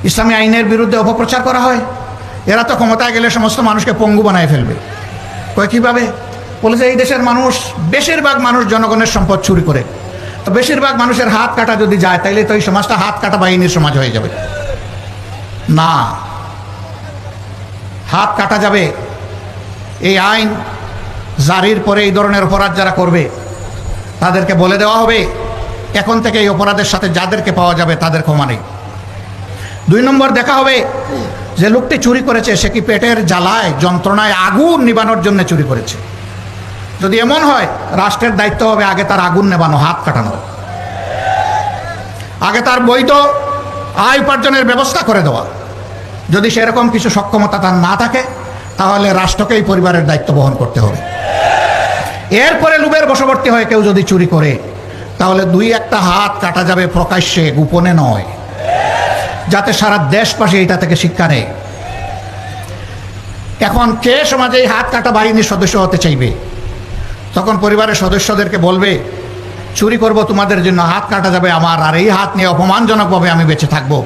ইসলামী আইনের বিরুদ্ধে অপপ্রচার করা হয়। এরা তো ক্ষমতায় গেলে সমস্ত মানুষকে পঙ্গু বানায় ফেলবে। কয় কীভাবে? বলেছে এই দেশের মানুষ, বেশিরভাগ মানুষ জনগণের সম্পদ চুরি করে, তো বেশিরভাগ মানুষের হাত কাটা যদি যায় তাইলে তো এই সমাজটা হাত কাটা বাহিনীর সমাজ হয়ে যাবে। না, হাত কাটা যাবে। এই আইন জারির পরে এই ধরনের অপরাধ যারা করবে তাদেরকে বলে দেওয়া হবে এখন থেকে এই অপরাধের সাথে যাদেরকে পাওয়া যাবে তাদের ক্ষমা নেই। 2 নম্বর, দেখা হবে যে লোকটি চুরি করেছে সে কি পেটের জ্বালায় যন্ত্রণায় আগুন নিবানোর জন্য চুরি করেছে। যদি এমন হয়, রাষ্ট্রের দায়িত্ব হবে আগে তার আগুন নেবানো, হাত কাটানো, আগে তার বৈধ আয় উপার্জনের ব্যবস্থা করে দেওয়া। যদি সেরকম কিছু সক্ষমতা তার না থাকে তাহলে রাষ্ট্রকেই পরিবারের দায়িত্ব বহন করতে হবে। এরপরে লোভের বশবর্তী হয়ে কেউ যদি চুরি করে তাহলে 2-1টা হাত কাটা যাবে প্রকাশ্যে, গোপনে নয়, যাতে সারা দেশবাসী এটা থেকে শিক্ষা নেয়। এখন কে সমাজে এই হাত কাটা বাহিনীর সদস্য হতে চাইবে? তখন পরিবারের সদস্যদেরকে বলবে চুরি করব তোমাদের জন্য, হাত কাটা যাবে আমার, আর এই হাত নিয়ে অপমানজনকভাবে আমি বেঁচে থাকবো।